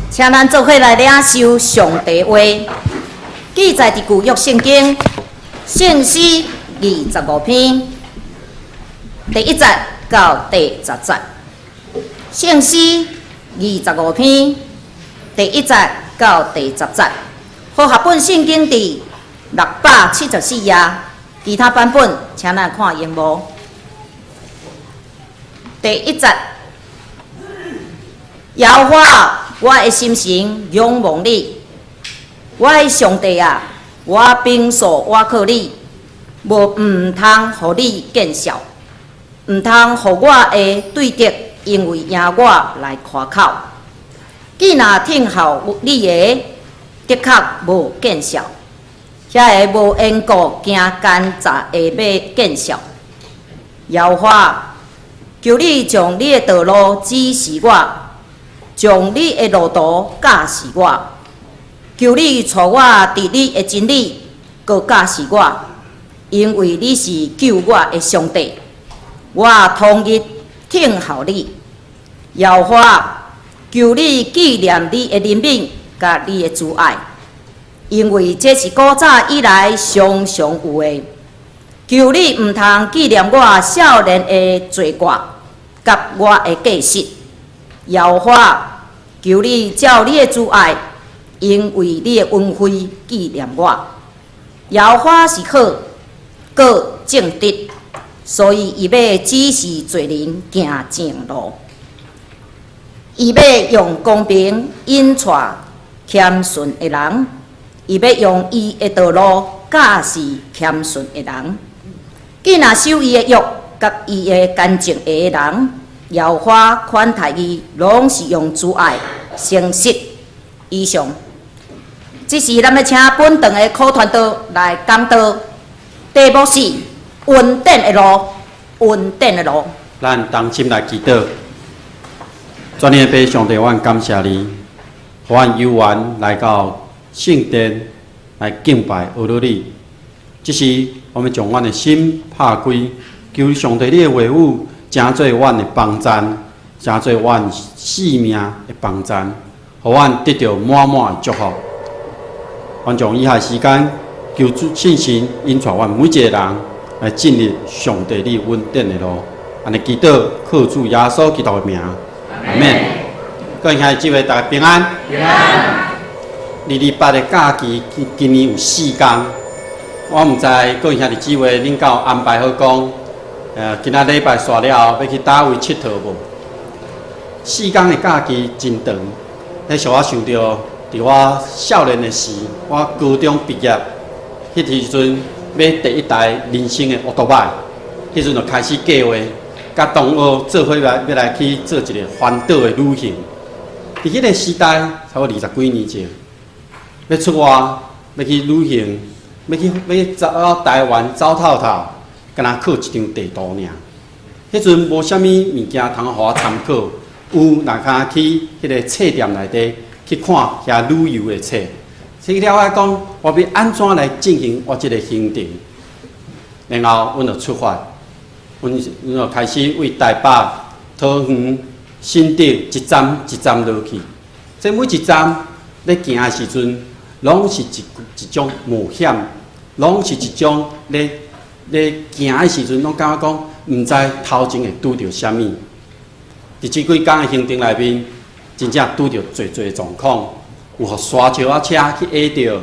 请咱做伙来领受上帝话，记载伫旧约圣经圣诗25篇第1节到第10节。圣诗25篇第1节到第10节，和合本圣经第674页，其他版本请咱看荧幕。第1节，耶和华，我的心神仰望你，我的上帝啊，我平素倚靠你，毋通互你见笑，毋通互我的对敌因为赢我来夸口。既若听候你的，的确无见笑，遐个无缘故惊奸诈的要见笑。耶和华，求你将你的道路指示我，将你的路途教示我。求你带我伫你的真理，搁教示我，因为你是救我的上帝。我同日听候你。耶和华，求你纪念你的怜悯，甲你的慈爱，因为这是古早以来常常有的。求你毋通纪念我少年的罪过，甲我的过失。耶和华，求你照你的慈爱，因为你的恩惠纪念我。耶和华是好，搁正直，所以伊要指示罪人行正路。伊要用公平引带谦顺的人，伊要用伊的道路教示谦顺的人。既若守伊的约，甲伊的干净的人，耶和华款待伊，拢是用慈爱、诚实。以上，这是咱要请本堂的课团队来讲道。题目是恩典的路，恩典的路。咱同心来祈祷。全能的上帝，阮感谢你，互阮有缘来到圣殿来敬拜阿罗你。这时，我们将阮的心拍开，求上帝你的话语，成做阮的帮赞，成做阮性命的帮赞，互阮得到满满的祝福。阮将以下时间，求主信心引带阮每一个人来进入上帝你恩典的路。安尼祈祷，靠主耶稣基督的名。阿免，各位兄弟姊妹，大家平安。平安。228的假期，今年有4天。我毋知各位兄弟姊妹，恁敢有安排好讲？今仔礼拜煞了后，要去倒位佚佗无？4天的假期真长。迄时我想到，伫我少年的时，我高中毕业，迄时阵买第一台人生的奥多麦，迄阵就开始计划。甲同学做伙要来去做一个环岛的旅行。伫迄个时代，差不多20几年前，要出外要去旅行，要走到台湾走透透，敢若靠一张地图尔。迄阵无啥物物件通互我参考，有若敢去迄个册店内底去看遐旅游的册，去了解讲我要安怎来进行我即个行程，然后阮就出发。阮就开始为台北、桃园、新竹一站一站落去。这每一站咧行的时阵，拢是一种冒险，拢是一种咧行的时阵，拢感觉讲毋知头前会拄着啥物。伫这几天的行程内面，真正拄着侪状况，有互沙石仔车去压着，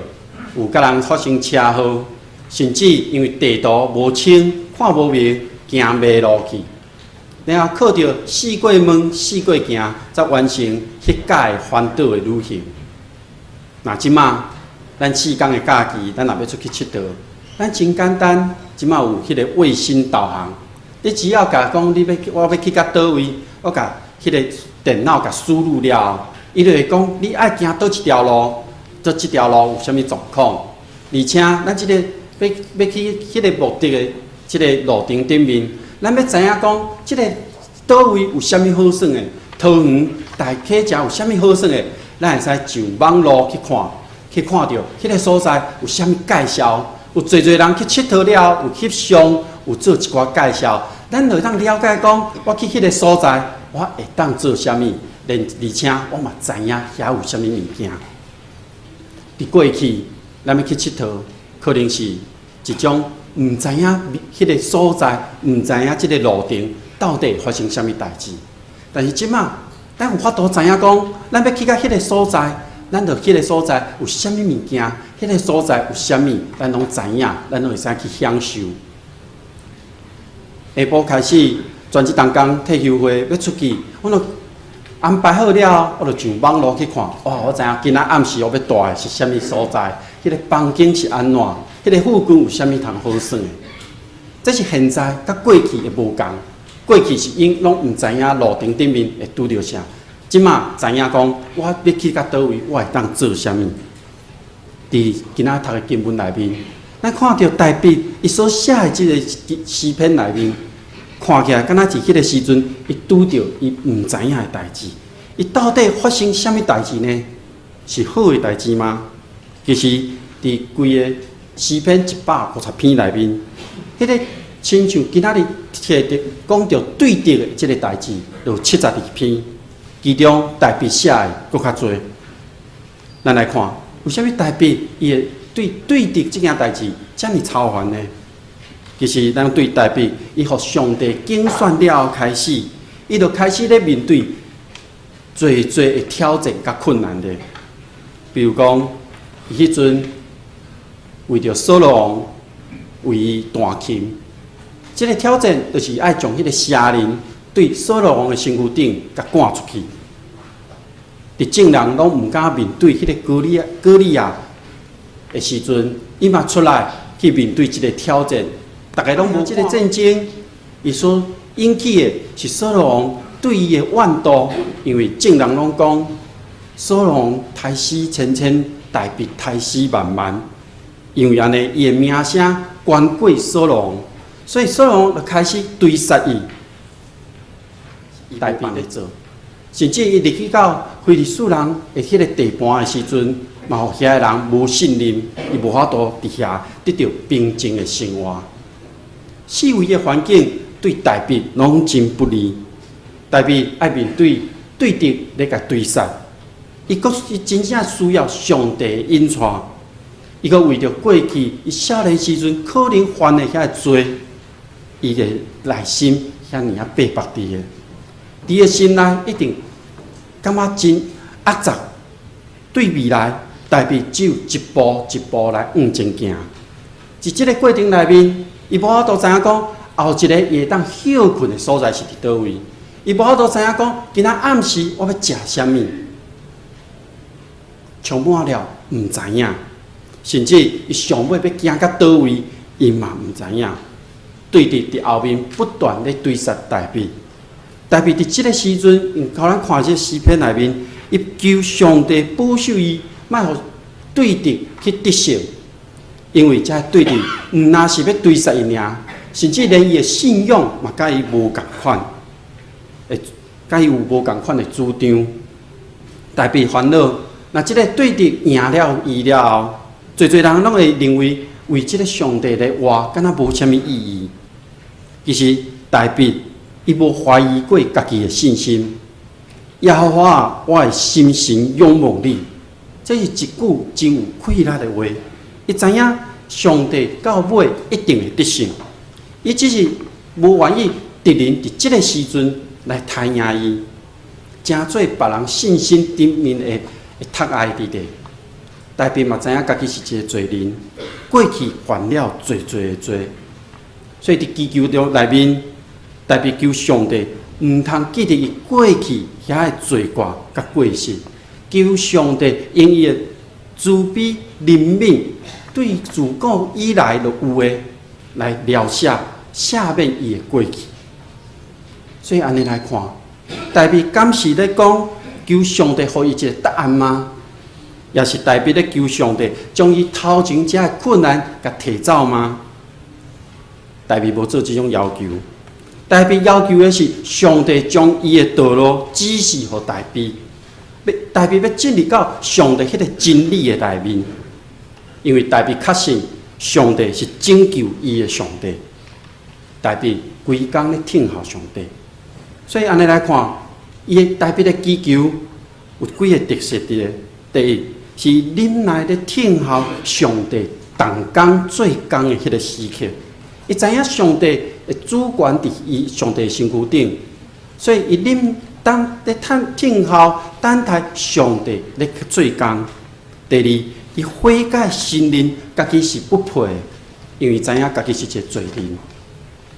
有甲人发生车祸，甚至因为地图无清，看无明。行迷路去，然后靠着四过门、四过行，才完成迄届环岛的旅行。那即马，咱4天的假期，咱若要出去佚佗，咱真简单，即马有迄个卫星导航，你只要甲讲我要去到倒位，我甲迄个电脑甲输入了后，伊就会讲你爱行倒一条路，这条路有啥物状况，而且咱即个要去迄个目的的。即个路程顶面，咱要知影讲，即个倒位有啥物好耍的，桃园大溪遮有啥物好耍的，咱会使上网络去看到迄个所在有啥物介绍，有侪人去佚佗了，有翕相，有做一寡介绍，咱就当了解讲，我去迄个所在，我会当做啥物，而且我嘛知影遐有啥物物件。伫过去，咱要去佚佗，可能是一种毋知影迄个所在，毋知影即个路程到底发生啥物代志。但是即马，咱有法度知影讲，咱要去到迄个所在，咱着迄个所在有啥物物件，迄个所在有啥物，咱拢知影，咱拢会使去享受。下晡开始，全即当工退休会要出去，我著安排好了，我就上网络去看。哇！我知影今仔暗时我要住的是啥物所在，迄个风景是安怎，迄个附近有啥物通好耍的。这是现在甲过去会无共。过去是因拢毋知影路程顶面会拄着啥，即马知影讲我要去到倒位，我会当做啥物。伫今仔读的经文内面，咱看到大卫伊所写的即个诗篇内面。看起来，敢若是迄个时阵，伊拄着伊毋知影的代志。伊到底发生啥物代志呢？是好的代志吗？其实，伫规个诗篇150篇内面，迄个亲像今仔日摕着讲着对敌的即个代志，有72篇，其中大卫写的搁较侪。咱来看，为虾米大卫伊会对敌即件代志遮尔操烦呢？其实，咱对大卫，伊互上帝竞选了后开始，伊就开始咧面对侪的挑战甲困难的。比如讲，伊迄阵为着扫罗王为伊弹琴，即个挑战就是爱将迄个邪灵对扫罗王的身躯顶甲赶出去。伫众人拢毋敢面对迄个歌利亚的时阵，伊嘛出来去面对即个挑战。大家拢无即个战争，伊所引起的是扫罗王对伊的怨妒，因为众人拢讲扫罗王刣死千千，大卫刣死万万，因为安尼伊的名声冠过扫罗王，所以扫罗王就开始追杀伊，大卫咧做，甚至伊入去到非利士人的迄个地盘的时阵，嘛互遐个人无信任，伊无法度伫遐得到平静的生活。四围的环境对大卫拢真不利，大卫爱面对敌咧甲追杀，伊真正需要上帝的引带，伊阁为着过去伊少年时阵可能犯的遐罪，伊的内心遐尔啊白白伫的，伫个心内一定感觉真压榨。对未来，大卫只有一步一步来往前行，伫即个过程内面。伊无法度知影讲后一个伊会当休困的所在是伫倒位，伊无法度知影讲今仔暗时我要食啥物，充满了毋知影，甚至伊上尾要行到倒位，伊嘛毋知影。对敌伫后面不断咧追杀大卫，大卫伫即个时阵，因互咱看即诗篇内面，伊求上帝保守伊，莫互对敌去得胜。因为这对敌毋单是要追杀伊尔，甚至连伊的信仰嘛，甲伊无共款，甲伊有无共款的主张。大卫烦恼，那即个对敌赢了伊了后，侪人拢会认为为即个上帝咧活，敢若无啥物意义。其实大卫伊无怀疑过家己的信心。耶和华啊，我的心神仰望你，这是一句真有气力的话。伊知影上帝到尾一定会得胜，伊只是无愿意敌人伫即个时阵来杀赢伊，真做别人信心顶面的窒碍伫地。大卫嘛知影家己是一个罪人，过去犯了罪的罪，所以伫祈求中内面，大卫求上帝毋通记得伊过去遐的罪过甲过失，求上帝用伊的慈悲怜悯。对自古以来就有诶来描写赦免伊诶过去，所以安尼来看，大卫敢是咧讲求上帝予伊一个答案吗？也是大卫咧求上帝将伊头前遮诶困难甲摕走吗？大卫无做即种要求，大卫要求诶是上帝将伊诶道路指示予大卫，大卫要进入到上帝迄个真理诶内面。因为大卫确信上帝是拯救伊的上帝，大卫规工咧听候上帝，所以安尼来看，伊的台北的祈求有几个特色伫咧。第一是恁内咧听候上帝动工做工的迄个时刻，伊知影上帝的主权伫伊上帝身躯顶，所以伊恁当咧听候等待上帝咧做工。第二，伊悔改承认家己是不配的，因为知影家己是一个罪人。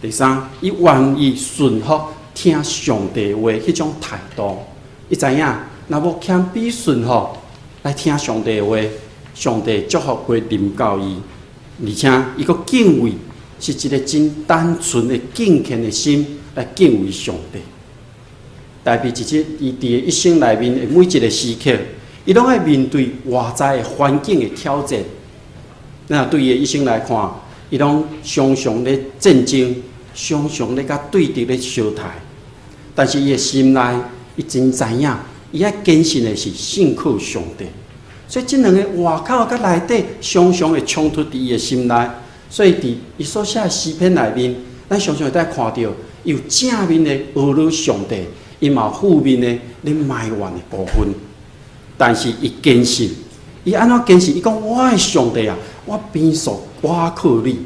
第三，伊愿意顺服听上帝话迄种态度。伊知影若无谦卑顺服来听上帝话，上帝祝福会临到伊，而且伊个敬畏是一个真单纯的敬虔的心来敬畏上帝。代表伊伫一生内面的每一个时刻，伊拢爱面对外在的环境的挑战。那对伊的一生来看，伊拢常常咧战争，常常咧甲对敌咧相杀。但是伊的心内，伊真知影，伊爱坚信的是信靠上帝。所以这两个外口甲内底常常会冲突伫伊的心内。所以伫伊所写的诗篇内面，咱常常会看到，伊有正面的阿罗上帝。伊嘛有负面的咧埋怨的部分，但是伊坚信，伊安怎坚信？伊讲我的上帝啊，我边属我靠你。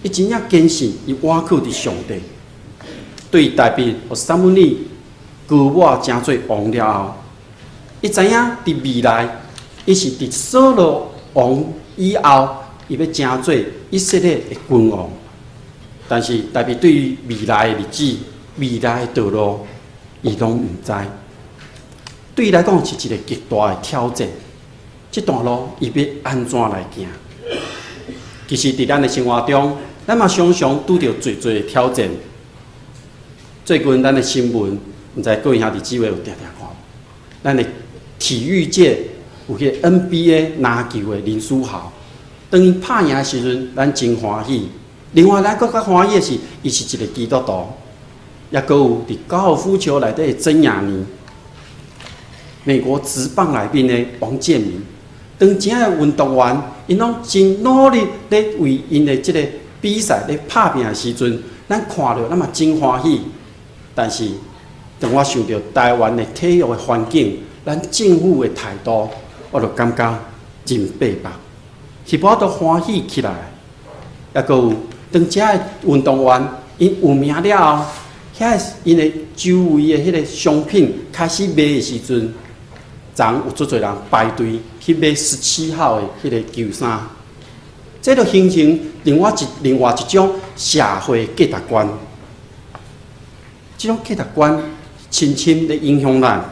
伊真正坚信，伊我靠伫上帝。对代表撒母耳高我成做王了后，伊知影伫未来，伊是伫扫罗王以后，伊要成做以色列的君王。但是代表对于未来的日子、未来的道路，伊拢毋知，对伊来讲是一个极大的挑战。这段路伊要安怎来行？其实，伫咱的生活中，咱嘛常常拄着侪的挑战。最近咱的新闻，毋知各位兄弟姊妹有定看？咱的体育界有迄个 NBA 篮球的林书豪，当伊拍赢的时阵，咱真欢喜。另外，咱更较欢喜的是，伊是一个基督徒。也阁有伫高尔夫球内底的曾雅妮，美国职棒内面的王建民，当前的运动员，因拢真努力咧为因的即个比赛咧拍拼的时阵，咱看着咱嘛真欢喜。但是，当我想到台湾的体育的环境，咱政府的态度，我就感觉真白白，是无都欢喜起来。也阁有当前的运动员，因有名了后。遐因的周围的迄个商品开始卖的时阵，昨有足侪人排队去买17号的迄个球衫，这就形成另外一种社会价值观。这种价值观深深地影响咱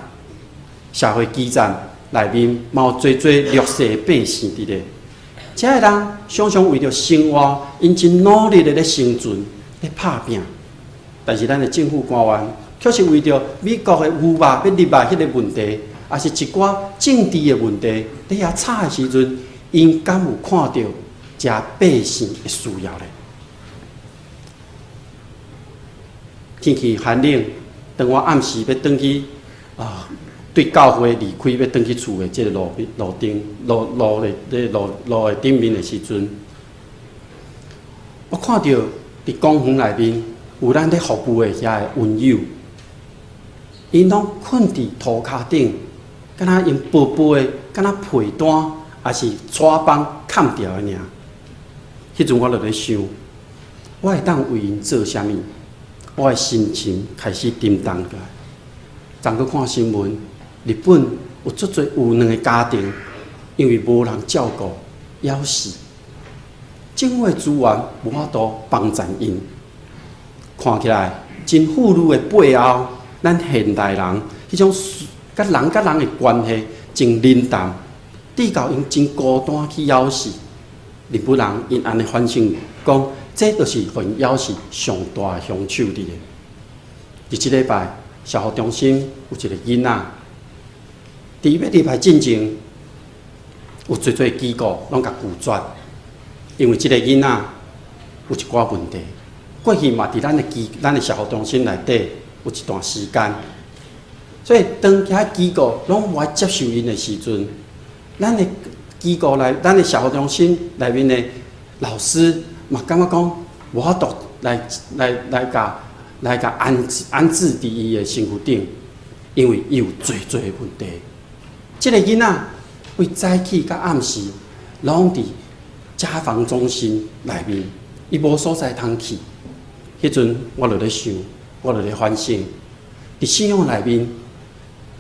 社会基站内面，嘛有侪弱势百姓伫咧。这个人常常为着生活，因真努力的咧生存，咧拍拼。但是咱的政府官员却是为着美国的牛肉要入来迄个问题，也是一寡政治的问题，在遐吵的时阵，因敢有看到遮百姓的需要咧？天气寒冷，当我暗时要转去对教会离开要转去厝的即个路的顶面的时阵，我看到伫公园内面。有咱咧服务的遐个温友，因拢困伫涂骹顶，敢若用薄薄的，敢若被单，还是纸板盖掉的尔。迄阵我就咧想，我会当为因做啥物？我的心情开始沉重起来。昨去看新闻，日本有足侪有2个家庭，因为无人照顾，夭死。政府的资源无法度帮助因。看起来真富裕的背后，咱现代人迄种甲人的关系真冷淡，直到因真孤单去夭死。日本人因安尼反省讲，这就是互因夭死上大的凶手伫咧。伫即礼拜，社福中心有一个囡仔，伫要入来进前，有侪机构拢甲拒绝，因为即个囡仔有一寡问题。过去嘛，伫咱的社福中心内底有一段时间，所以当遐机构拢无爱接受因的时阵，咱的机构咱的社福中心内面的老师嘛，感觉讲无法度来甲安置伫伊的身躯顶，因为伊有最的问题。即个囡仔为早起甲暗时，拢伫家访中心内面，伊无所在通去。迄阵我就咧想，我就咧反省，伫信仰内面，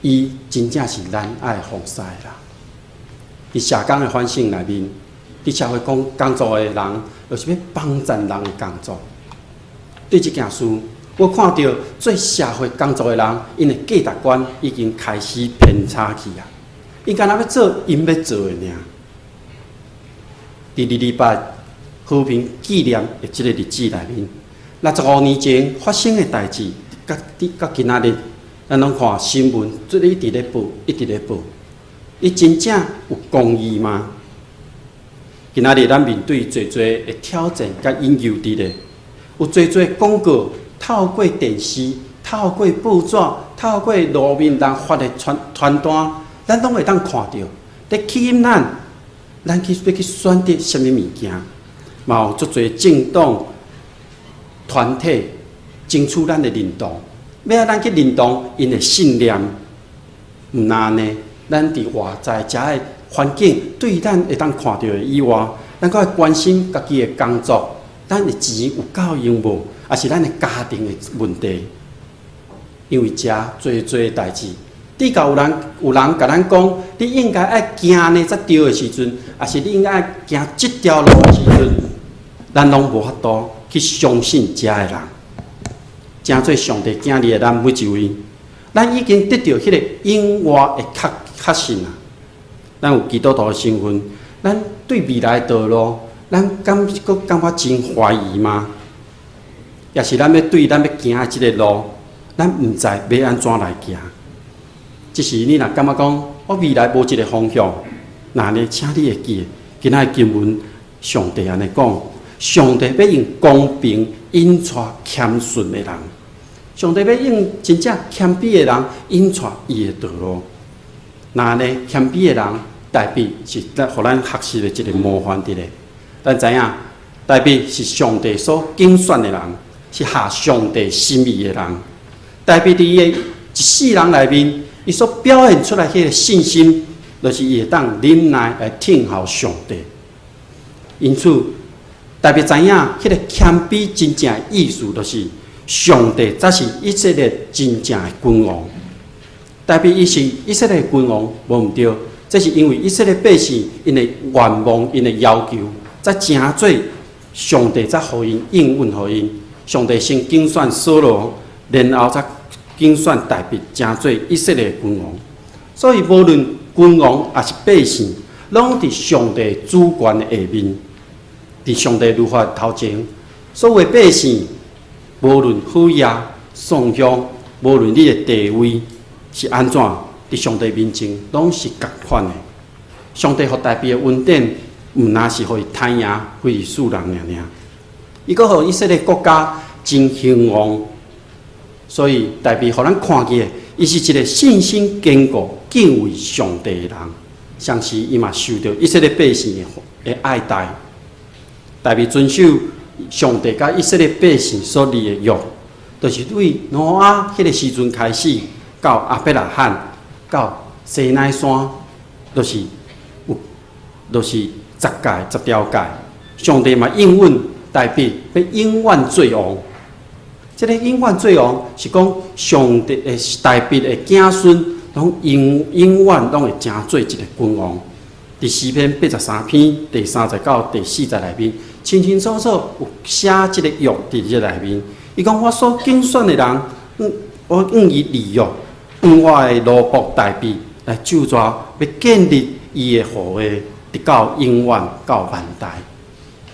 伊真正是咱爱奉侍啦。伫社工的反省内面，伫社会工作的人，就是要帮助人的工作。对即件事，我看到做社会工作的人，因的价值观已经开始偏差去啊！因干那要做因要做的尔。伫2礼拜和平纪念的即个日子内面，65年前发生的代志，到今仔日，咱拢看新闻，一直咧报，一直咧报。伊真正有公义吗？今仔日咱面对侪的挑战甲引诱伫咧，有侪广告透过电视、透过报纸、透过路面人发的传单，咱拢会当看到，咧吸引咱要去选择什么物件，嘛有足侪政党团体争取咱的认同，要咱去认同因的信念，毋那呢？咱伫外在遮的环境，对咱会当看到的以外，咱搁会关心家己的工作，咱的钱有够用无？也是咱的家庭的问题。因为遮做代志，底下有人甲咱讲，你应该爱行呢才对的时阵，也是你应该爱行即条路的时阵，咱拢无法度去相信遮的人。真做上帝囝儿的咱每一位，咱已经得到迄个永活的确信啊！咱有基督徒的身份，咱对未来的道路，咱感觉真怀疑吗？也是咱要对咱要行的即个路，咱毋知要安怎来行。即是你若感觉讲，我未来无一个方向，那呢，请你会记，今仔经文上帝安尼讲，上帝要用公平引带谦顺的人，上帝要用真正谦卑的人引带伊的道路。那呢，谦卑的人代表是互咱学习的一个模范伫咧。咱知影，代表是上帝所拣选的人，是合上帝心意的人。代表伫伊的一世人内面，伊所表现出来迄个信心，就是伊会当忍耐来听候上帝。因此，代表知影迄个谦卑真正的意思，就是上帝才是以色列真正的君王。代表伊是以色列君王，无毋对，这是因为以色列百姓因的愿望、因的要求，才真做上帝才互因应允互因。上帝先拣选扫罗，然后才拣选大卫，真做以色列君王。所以无论君王还是百姓，拢伫上帝主权的下面，伫上帝律法头前，所有百姓，无论好野、丧香，无论你的地位。是安怎？伫上帝面前，拢是共款的。上帝互大卫的恩典，毋那是互伊贪赢非世人尔。伊阁互以色列国家真兴旺，所以大卫互咱看见，伊是一个信心坚固、敬畏上帝的人。相时伊嘛受到以色列百姓的爱戴。大卫遵守上帝甲以色列百姓所立的约，就是对挪亚迄个时阵开始。到阿伯拉罕，到西奈山，就是10条界。上帝嘛应允大卫要永远做王。这个永远做王是讲上帝的大卫的子孙，拢永远拢会成做一个君王。伫诗篇83篇第39、第40内面，清清楚楚有写这个约伫这内面。伊讲我所拣选的人，我用伊立约。用我的奴仆大卫来救助，要建立伊的护卫，直到永远到万代。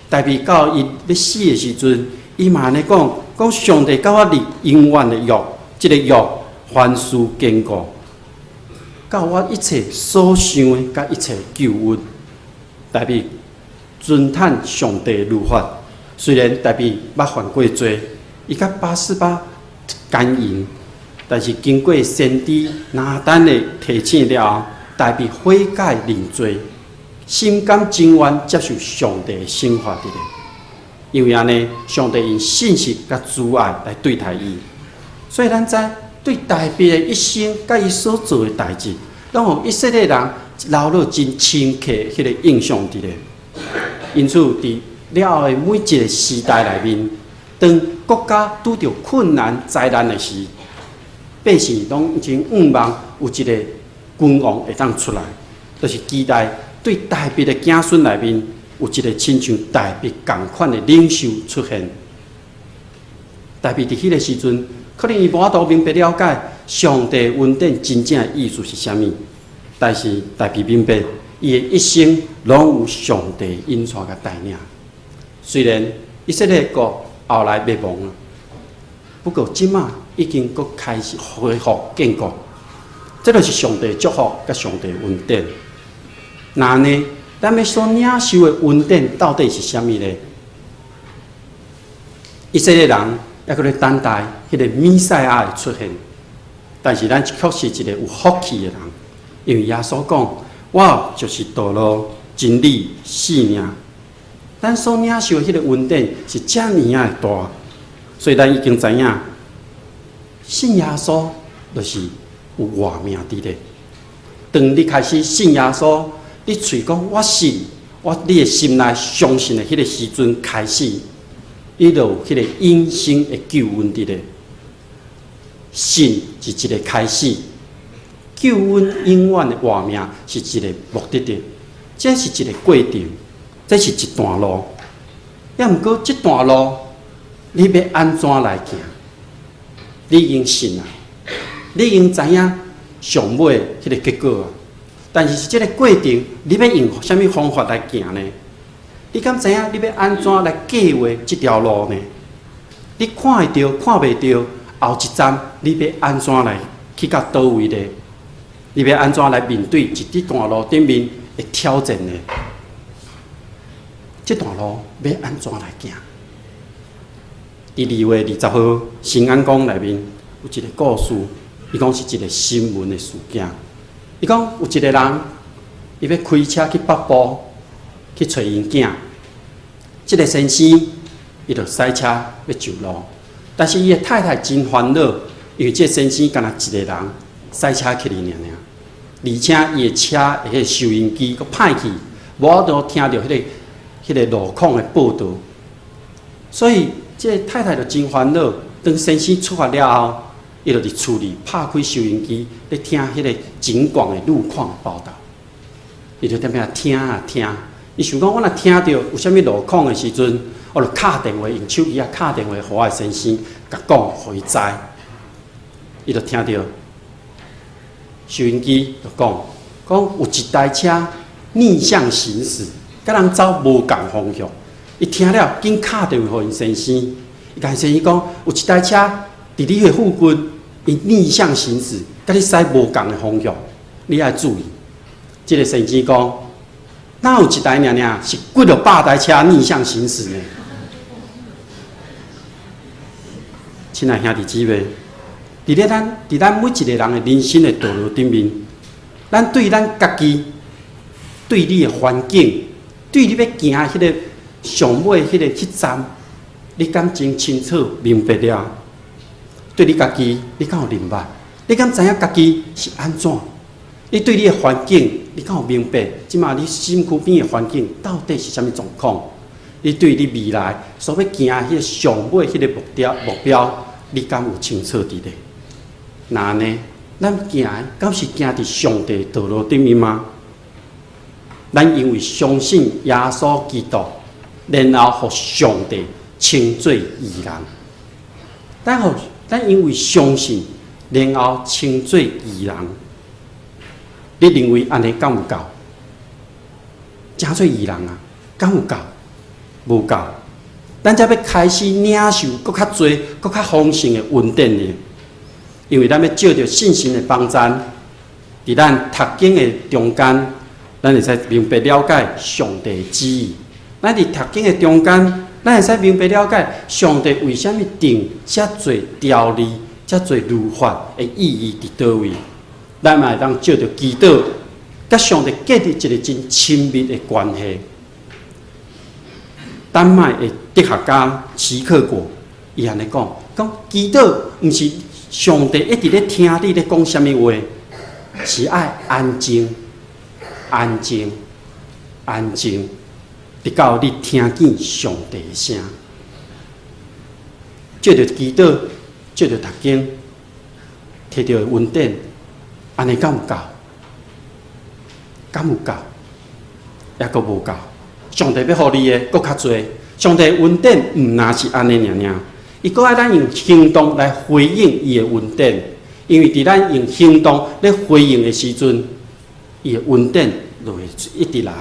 大卫到伊要死的时阵，伊嘛安尼讲上帝甲我立永远的约，这个约凡事坚固，到我一切所想的，甲一切救恩。大卫遵趁上帝律法，虽然大卫捌犯过罪，伊甲88奸淫。但是经过先知拿单的提醒了后，大卫悔改认罪，心甘情愿接受上帝的惩罚的。因为安尼，上帝用信实甲慈爱来对待伊。所以咱知对大笔的一生甲伊所做的代志，拢互以色列人留落真深刻迄个印象伫咧。因此，伫了后的每一个时代内面，当国家拄着困难灾难的时，百姓拢真盼望有一个君王会当出来，就是期待对大笔的子孙内面有一个亲像大笔同款的领袖出现。大笔伫迄个时阵，可能伊无法度明白了解上帝恩典真正的意思是啥物，但是大笔明白，伊的一生拢有上帝引带甲带领。虽然以色列国后来灭亡了，不过即马已经搁开始恢复建国，这就是上帝祝福甲上帝恩典。那呢，咱要所领受的恩典到底是啥物呢？以色列人还搁咧等待迄个弥赛亚的出现，但是咱确实一个有福气的人，因为耶稣讲：“我就是道路、真理、生命。”咱所领受的迄个恩典是遮尔的大，所以咱已经知影，信耶稣就是有活命伫咧。当你开始信耶稣，你嘴讲我信，你的心内相信的迄个时阵开始，伊就有迄个永生的救恩伫咧。信是一个开始，救恩永远的活命是一个目的地，这是一个过程。这是一段路，也毋过这段路，你要安怎来行？你已经信啊，你已经知影上尾迄个结果啊。但是这个过程，你要用什么方法来行呢？你敢知影你要安怎来计划这条路呢？你看会到，看袂到，后一站你要安怎来去到倒位呢？你要安怎来面对这段路顶面的挑战呢？这段路要安怎来行？伫2月20号，新安宫内面有一个故事，伊讲是一个新闻的事件。伊讲有一个人，伊要开车去北部去找因囝。这个先生，伊就驶车要上路，但是伊的太太真烦恼，因为这个先生干那一个人驶车去尔，而且伊的车的迄个收音机佫歹去，无法度听到迄个路况的报道，所以这个太太就真烦恼。当先生出发了后，伊就伫厝里拍开收音机，咧听迄个警广的路况报道。伊就踮遐听啊听，伊想讲，我若听到有啥物路况的时阵，我就敲电话，用手机敲电话互我的先生，甲讲，互伊知。伊就听到收音机就讲有一台车逆向行驶。甲人走无共方向，伊听了紧敲电话互因先生，伊甲因先生讲，有一台车伫你的附近，伊逆向行驶，甲你驶无共的方向，你爱注意。这个先生讲，哪有一台尔是几落百台车逆向行驶呢？亲爱兄弟姊妹，伫咱每一个人的人生的道路顶面，咱对咱家己，对你的环境。对你要行迄个上尾迄个迄站，你敢真清楚明白了？对你家己，你敢有明白？你敢知影家己是安怎？你对你的环境，你敢有明白？即马你身躯边的环境到底是啥物状况？你对你未来所要行迄个上尾迄个目标，你敢有清楚伫咧？那呢？咱行敢是行伫上帝道路顶面吗？咱因为相信耶稣基督，然后互上帝称作义人。咱因为相信，然后称作义人。你认为安尼敢有够？真做义人啊，敢有够？无够。咱才要开始领受更较多、更较丰盛的恩典呢。因为咱要借着信心的帮助，伫咱读经的中间。咱会使明白了解上帝的旨意。咱伫读经的中间，咱会使明白了解上帝为虾米定遮侪条例、遮侪律法的意义伫倒位。咱嘛会当借着祈祷，甲上帝建立一个真亲密的关系。丹麦的哲学家齐克果伊安尼讲，祈祷毋是上帝一直咧听你咧讲什么话，是爱安静、安静、安静，直到你听见上帝的声。借着祈祷，借着读经，摕到恩典，安尼敢有够？敢有够？也阁无够。上帝要互你的阁较多。上帝恩典毋若是安尼尔尔，伊阁爱咱用行动来回应伊的恩典。因为伫咱用行动咧回应的时阵，伊的恩典就会一直来。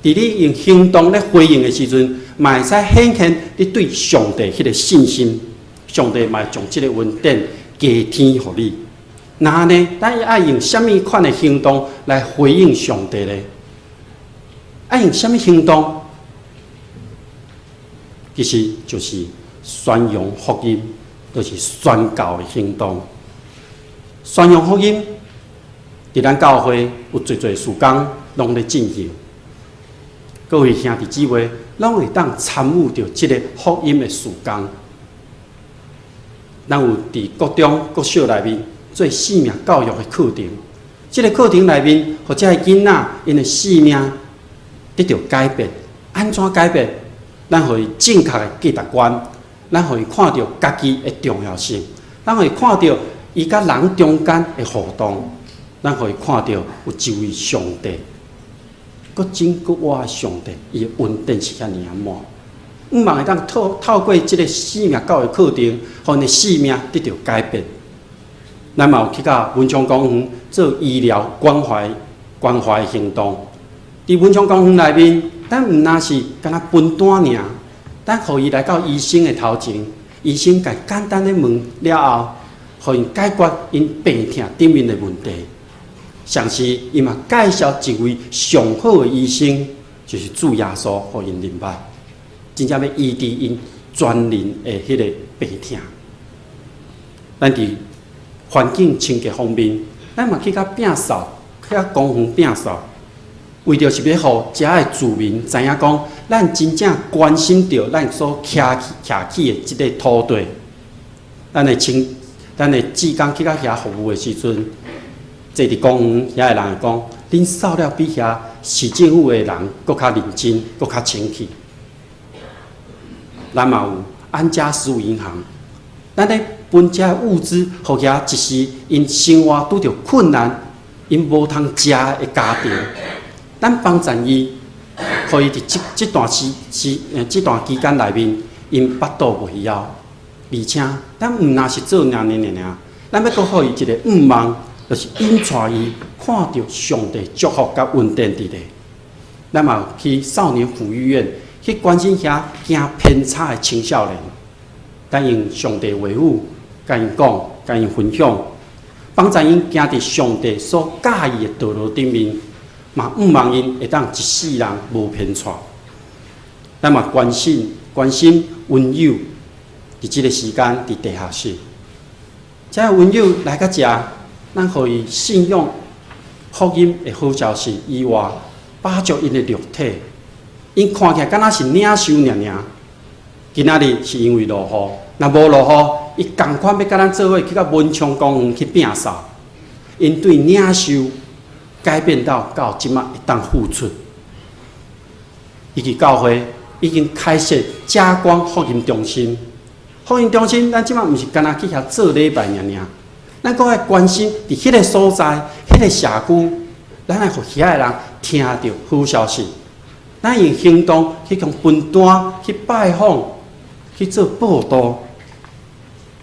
伫你用行动咧回应的时阵，嘛会使显现你对上帝迄个信心。上帝嘛将即个恩典加添互你。那呢，咱爱用什么款的行动来回应上帝呢？爱用什么行动？其实就是宣扬福音，就是宣教的行动。宣扬福音，伫咱教会有侪事工拢咧进行。各位兄弟姊妹，拢会当参与着即个福音的事工。咱有伫国中、国小内面做生命教育的课程，即个课程内面，或者个囡仔因的生命得到改变，安怎改变？咱互伊正确的价值观，咱互伊看到家己的重要性，咱互伊看到伊甲人中间的互动，咱互伊看到有一位上帝，佫真佫活的上帝，伊的恩典是遐尔啊满。毋茫会当透过即个生命教育课程，互因的生命得到改变。咱嘛有去到文昌公园做医疗关怀的行动。伫文昌公园内面，咱毋若是敢若分单尔，咱互伊来到医生的头前，医生甲简单的问了后，互因解决因病痛顶面的问题。上时，伊嘛介绍一位上好的医生，就是主耶稣，互因明白。真正要医治因全人的迄个病痛。咱伫环境清洁方面，咱嘛去甲摒扫，去甲公园摒扫，为着是要互遮的住民知影讲，咱真正关心着咱所徛起的即个土地。咱的志工去甲遐服务的时阵，坐伫公园遐的人会讲，恁扫了比遐市政府的人搁较认真，搁较清气。咱嘛有安家食物银行，咱咧分遮物资，互遐一时因生活拄着困难，因无通食的家庭，咱帮助伊，互伊伫即段期间内面，因巴肚袂枵，而且咱毋若是做尔，咱要搁互伊一个愿望，就是引带伊看到上帝祝福甲恩典伫咧。咱嘛有去少年抚育院。去关心遐行偏差的青少年，咱用上帝话语甲因讲，甲因分享，帮助因行伫上帝所介意的道路顶面，嘛毋望因会当一世人无偏差。咱嘛关心温友，伫即个时间伫地下室，这个温友来到遮，咱互伊信仰福音的好消息以外，把助因的肉体。因看起来敢若是领袖尔，今仔日是因为落雨，若无落雨，伊共款要甲咱做伙去到文昌公园去摒扫。因对领袖改变到即马会当付出。伊去教会已经开设嘉光福音中心，福音中心咱即马毋是敢若去遐做礼拜尔，咱搁爱关心伫迄个所在、迄个社区，咱爱互遐个人听到好消息。咱用行动去共分担、去拜访、去做报道、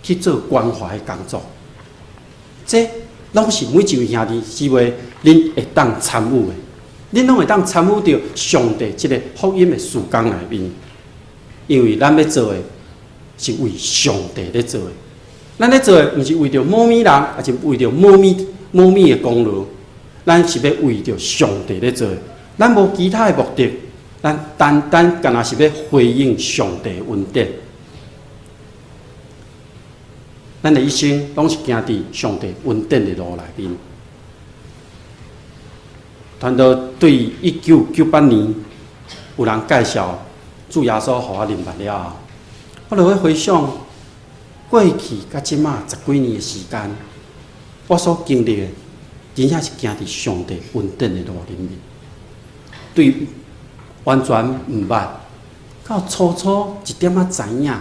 去做关怀的工作，这拢是每一位兄弟姊妹恁会当参与的，恁拢会当参与到上帝这个福音的事工内面，因为咱要做的是为上帝咧做的，咱咧做的毋是为着某米人，也是为着某米的功劳，咱是要为着上帝咧做的，咱无其他的目的。咱单单干那是要回应上帝恩典，咱的一生拢是行伫上帝恩典的路内面。谈到对1998年有人介绍主耶稣，互我明白了后，我就会回想过去甲即马10几年的时间，我所经历的，真正是行伫上帝稳定的路里面，对完全毋捌，到初初一点仔知影，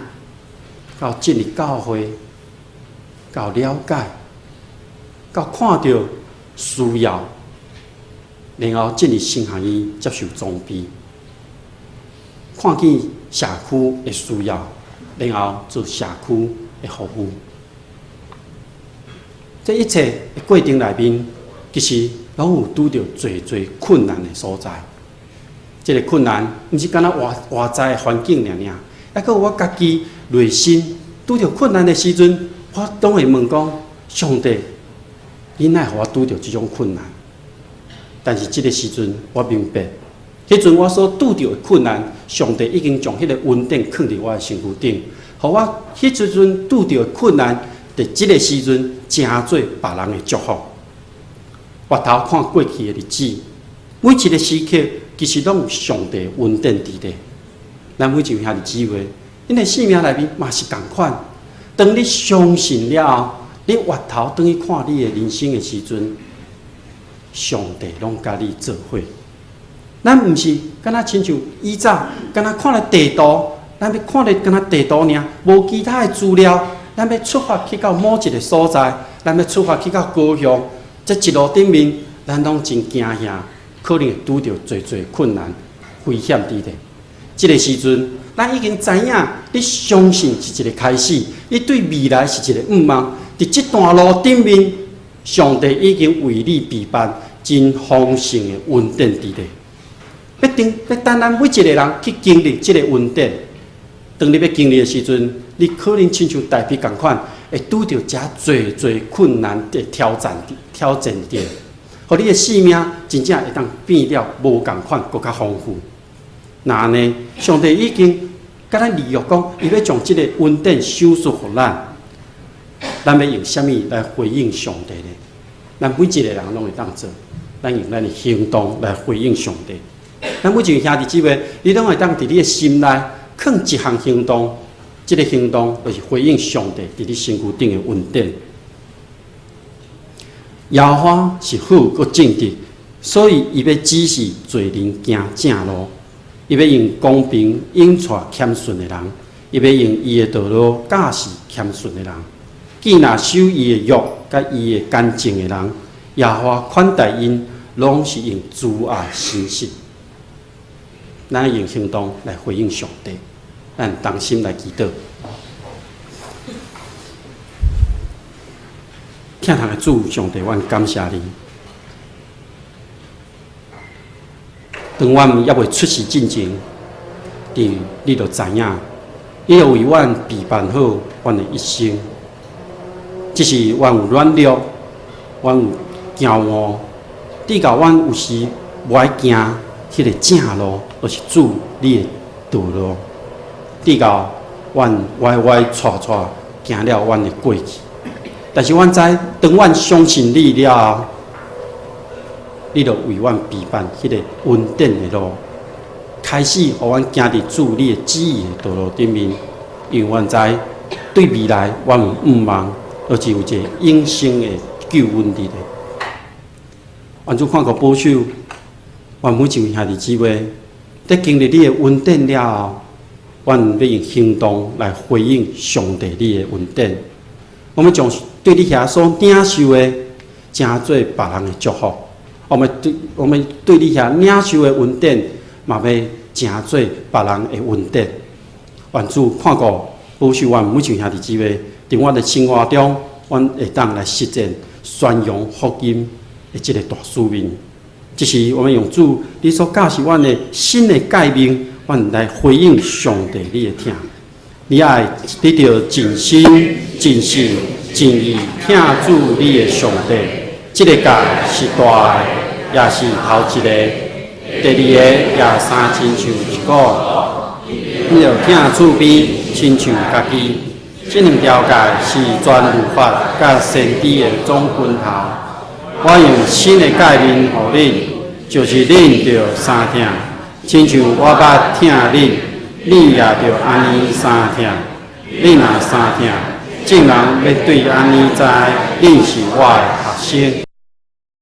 到进入教会，到了解，到看到需要，然后进入神学院接受装备，看见社区的需要，然后做社区的服务。这一切的过程内面，其实拢有拄着侪困难的所在。这个困难，毋是干那外在的环境尔，还佫有我家己内心拄着困难的时阵，我总会问讲：上帝，你奈互我拄着这种困难？但是这个时阵，我明白，迄阵我所拄着的困难，上帝已经将迄个稳定放伫我的身躯顶，互我迄阵拄着的困难，伫这个时阵成做别人的祝福。回头看过去的日子，每一个时刻其实拢有上帝稳定伫咧。咱每一位兄弟姊妹，恁的生命内面嘛是共款。当你相信了后，你回头转去看你的人生的时阵，上帝拢甲你做伙。咱毋是敢若亲像以早，敢若看了地图，咱要看了敢若地图尔，无其他的资料，咱要出发去到某一个所在，咱要出发去到高雄，这一路顶面，咱拢真惊吓，可能会拄着侪困难、危险伫咧。这个时阵，咱已经知影，你相信是一个开始，你对未来是一个愿望。伫这段路顶面，上帝已经为你备办真丰盛的稳定伫咧。要等咱每一个人去经历这个稳定。当你要经历的时阵，你可能亲像大笔同款，会拄着遮侪困难的挑战点，互你的生命真正会当变了无同款，更较丰富。那安尼，上帝已经甲咱利用讲，伊要将这个稳定收束互咱，咱要用啥物来回应上帝呢？咱每一个人拢会当做，咱用咱的行动来回应上帝。咱每一位兄弟姊妹，你拢会当伫你的心内放一项行动，这个行动就是回应上帝伫你身躯顶的稳定。耶和华是好佮正直，所以伊要指示罪人行正路。伊要用公平引带谦顺的人，伊要用伊的道路教示谦顺的人。既若守伊的约甲伊的干净的人，耶和华款待因，拢是用慈爱心实。咱用行动来回应上帝，咱同心来祈祷。听堂的主上帝，阮感谢你。当阮还未出世进前，你就知影，你要为阮备办好阮的一生。只是阮有软弱，阮有骄傲，你教阮有时无爱行迄个正路，就是主你的道路。你教阮歪错行了阮的过去。但是阮知，当阮相信你了后，你就为阮备办迄个稳定的路，开始互阮行伫主你的旨意的道路顶面。因为阮知对未来阮有愿望，就是有一个永生的救恩伫咧。阮主看过保守，阮每一位兄弟姊妹，在经历你的稳定了后，阮要用行动来回应上帝你的稳定。我们将对你遐所领受的，成做别人的祝福。我们对你遐领受的稳定，嘛要成做别人的稳定。愿主看过保守阮每一位兄弟姊妹，伫阮的生活中，阮会当来实践宣扬福音的这个大使命。这是我们用主你所教示阮的新的诫命，阮来回应上帝你的听。你爱得到真心、真性、真意听主你的上帝。这个教是大的，也是头一个；第二个也三亲像一个。你要听主边，亲像家己。这两条界是全律法甲先知的总根头。我用新的诫命予你，就是恁着三听，亲像我捌听恁，你也着安尼三听。恁若三听，竟然要对安尼在认识我的学生。